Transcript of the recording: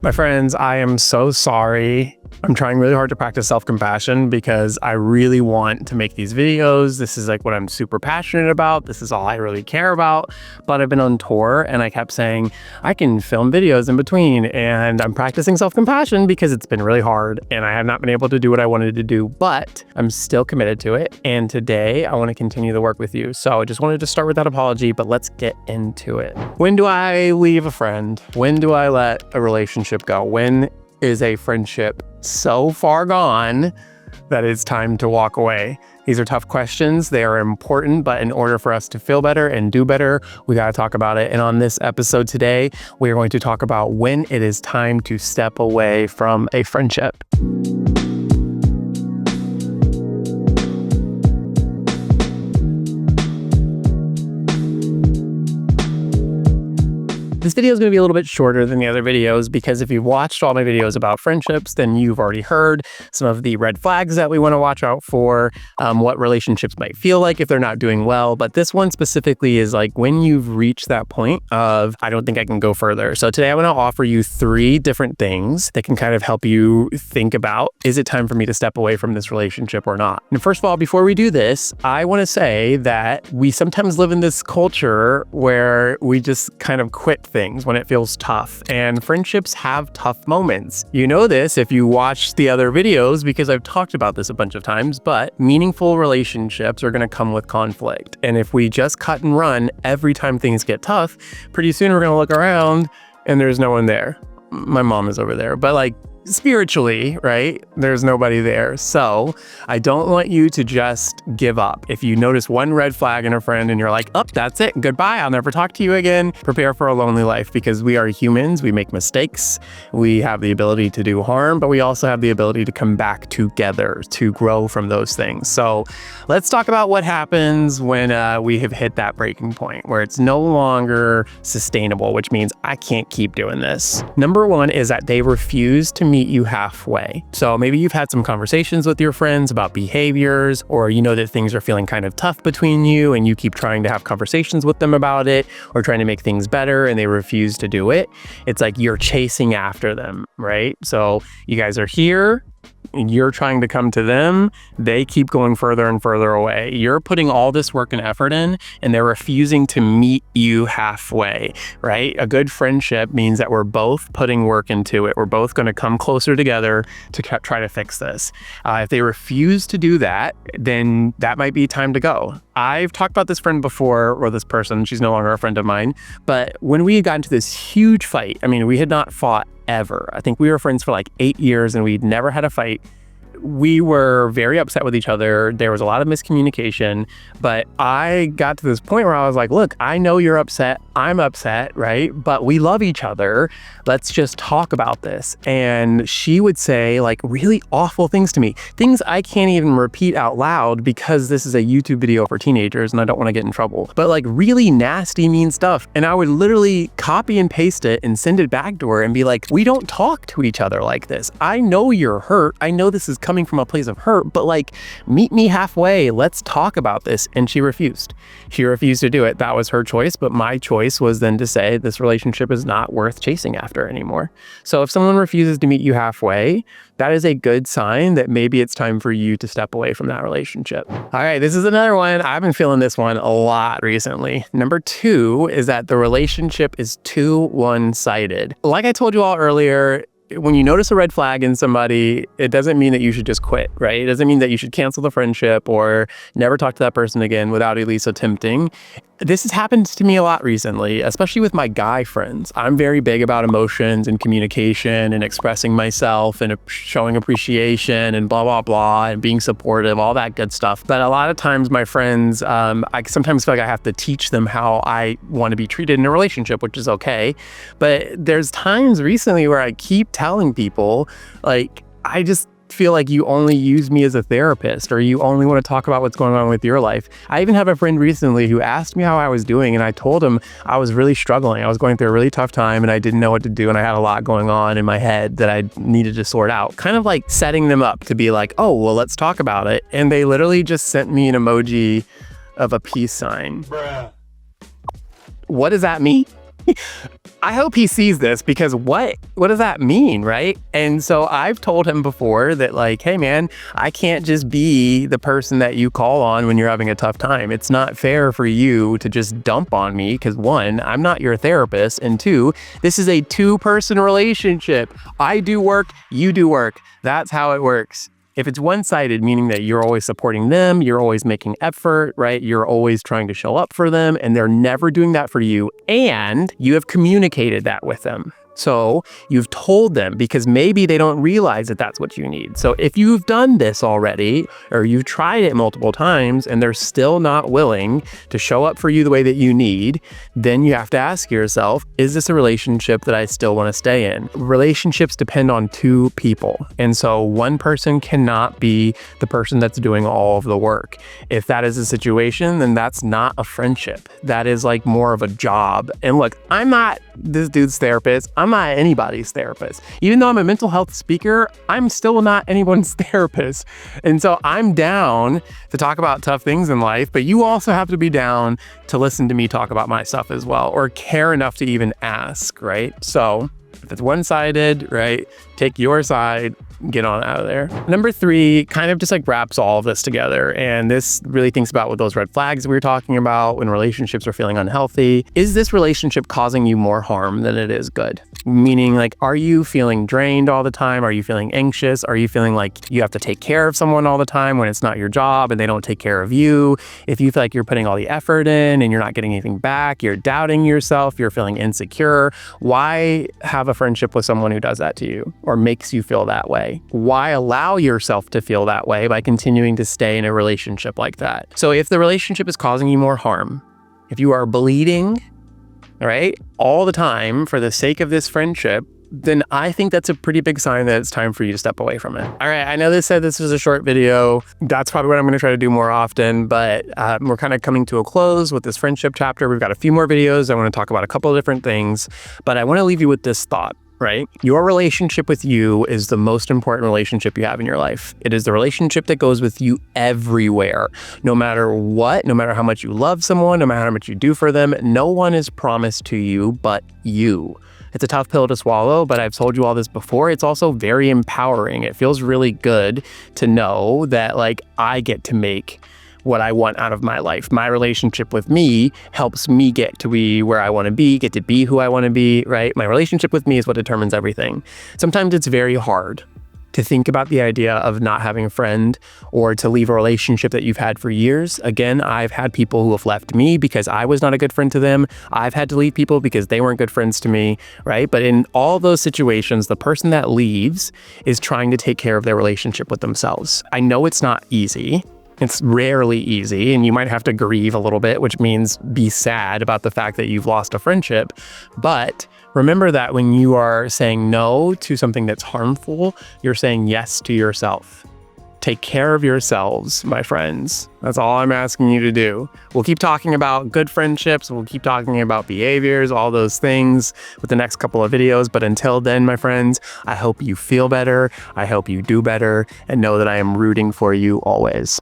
My friends, I am so sorry. I'm trying really hard to practice self-compassion because I really want to make these videos. This is like what I'm super passionate about. This is all I really care about. But I've been on tour and I kept saying, I can film videos in between, and I'm practicing self-compassion because it's been really hard and I have not been able to do what I wanted to do, but I'm still committed to it. And today I want to continue the work with you. So I just wanted to start with that apology, but let's get into it. When do I leave a friend? When do I let a relationship go? When is a friendship so far gone that it's time to walk away? These are tough questions. They are important, but in order for us to feel better and do better, we got to talk about it. And on this episode today, we are going to talk about when it is time to step away from a friendship. This video is going to be a little bit shorter than the other videos because if you've watched all my videos about friendships, then you've already heard some of the red flags that we want to watch out for, what relationships might feel like if they're not doing well. But this one specifically is like when you've reached that point of, I don't think I can go further. So today I want to offer you 3 different things that can kind of help you think about, is it time for me to step away from this relationship or not? And first of all, before we do this, I want to say that we sometimes live in this culture where we just kind of quit things when it feels tough, and friendships have tough moments. You know this if you watch the other videos because I've talked about this a bunch of times, but meaningful relationships are going to come with conflict. And if we just cut and run every time things get tough, pretty soon we're going to look around and there's no one there. My mom is over there, but like spiritually, right? There's nobody there. So I don't want you to just give up. If you notice one red flag in a friend and you're like, oh, that's it, goodbye, I'll never talk to you again, prepare for a lonely life, because we are humans, we make mistakes, we have the ability to do harm, but we also have the ability to come back together to grow from those things. So let's talk about what happens when we have hit that breaking point where it's no longer sustainable, which means I can't keep doing this. Number 1 is that they refuse to meet you halfway. So maybe you've had some conversations with your friends about behaviors, or you know that things are feeling kind of tough between you and you keep trying to have conversations with them about it or trying to make things better and they refuse to do it. It's like you're chasing after them, right? So you guys are here, you're trying to come to them, they keep going further and further away. You're putting all this work and effort in and they're refusing to meet you halfway, right? A good friendship means that we're both putting work into it. We're both going to come closer together to try to fix this. If they refuse to do that, then that might be time to go. I've talked about this friend before, or this person, she's no longer a friend of mine, but when we got into this huge fight, I mean, we had not fought ever. I think we were friends for like 8 years and we'd never had a fight. We were very upset with each other. There was a lot of miscommunication, but I got to this point where I was like, look, I know you're upset. I'm upset, right? But we love each other. Let's just talk about this. And she would say like really awful things to me, things I can't even repeat out loud because this is a YouTube video for teenagers and I don't want to get in trouble, but like really nasty, mean stuff. And I would literally copy and paste it and send it back to her and be like, we don't talk to each other like this. I know you're hurt. I know this is coming from a place of hurt, but like, meet me halfway. Let's talk about this. And she refused. She refused to do it. That was her choice. But my choice was then to say this relationship is not worth chasing after anymore. So if someone refuses to meet you halfway, that is a good sign that maybe it's time for you to step away from that relationship. All right, this is another one. I've been feeling this one a lot recently. Number 2 is that the relationship is too one-sided. Like I told you all earlier, when you notice a red flag in somebody, it doesn't mean that you should just quit, right? It doesn't mean that you should cancel the friendship or never talk to that person again without at least attempting. This has happened to me a lot recently, especially with my guy friends. I'm very big about emotions and communication and expressing myself and showing appreciation and blah, blah, blah, and being supportive, all that good stuff. But a lot of times my friends, I sometimes feel like I have to teach them how I want to be treated in a relationship, which is okay. But there's times recently where I keep telling people, like, I just feel like you only use me as a therapist, or you only want to talk about what's going on with your life. I even have a friend recently who asked me how I was doing, and I told him I was really struggling. I was going through a really tough time and I didn't know what to do, and I had a lot going on in my head that I needed to sort out. Kind of like setting them up to be like, oh, well, let's talk about it. And they literally just sent me an emoji of a peace sign. Bruh. What does that mean? I hope he sees this, because what does that mean, right? And so I've told him before that, like, hey man, I can't just be the person that you call on when you're having a tough time. It's not fair for you to just dump on me, because one, I'm not your therapist, and two, this is a two-person relationship. I do work, you do work. That's how it works. If it's one-sided, meaning that you're always supporting them, you're always making effort, right? You're always trying to show up for them, and they're never doing that for you, and you have communicated that with them. So you've told them, because maybe they don't realize that that's what you need. So if you've done this already, or you've tried it multiple times and they're still not willing to show up for you the way that you need, then you have to ask yourself, is this a relationship that I still want to stay in? Relationships depend on two people. And so one person cannot be the person that's doing all of the work. If that is a situation, then that's not a friendship. That is like more of a job. And look, I'm not this dude's therapist. I'm not anybody's therapist. Even though I'm a mental health speaker, I'm still not anyone's therapist. And so I'm down to talk about tough things in life, but you also have to be down to listen to me talk about my stuff as well, or care enough to even ask, right? So if it's one-sided, right, take your side, get on out of there. Number 3 kind of just like wraps all of this together. And this really thinks about what those red flags we were talking about when relationships are feeling unhealthy. Is this relationship causing you more harm than it is good? Meaning, like, are you feeling drained all the time? Are you feeling anxious? Are you feeling like you have to take care of someone all the time when it's not your job and they don't take care of you? If you feel like you're putting all the effort in and you're not getting anything back, you're doubting yourself, you're feeling insecure, why have a friendship with someone who does that to you or makes you feel that way? Why allow yourself to feel that way by continuing to stay in a relationship like that? So if the relationship is causing you more harm, if you are bleeding, right, all the time for the sake of this friendship, then I think that's a pretty big sign that it's time for you to step away from it. All right, I know they said this was a short video. That's probably what I'm gonna try to do more often, but we're kind of coming to a close with this friendship chapter. We've got a few more videos. I wanna talk about a couple of different things, but I wanna leave you with this thought. Right? Your relationship with you is the most important relationship you have in your life. It is the relationship that goes with you everywhere. No matter what, no matter how much you love someone, no matter how much you do for them, no one is promised to you but you. It's a tough pill to swallow, but I've told you all this before. It's also very empowering. It feels really good to know that, like, I get to make what I want out of my life. My relationship with me helps me get to be where I want to be, get to be who I want to be, right? My relationship with me is what determines everything. Sometimes it's very hard to think about the idea of not having a friend or to leave a relationship that you've had for years. Again, I've had people who have left me because I was not a good friend to them. I've had to leave people because they weren't good friends to me, right? But in all those situations, the person that leaves is trying to take care of their relationship with themselves. I know it's not easy. It's rarely easy, and you might have to grieve a little bit, which means be sad about the fact that you've lost a friendship. But remember that when you are saying no to something that's harmful, you're saying yes to yourself. Take care of yourselves, my friends. That's all I'm asking you to do. We'll keep talking about good friendships. We'll keep talking about behaviors, all those things with the next couple of videos. But until then, my friends, I hope you feel better. I hope you do better, and know that I am rooting for you always.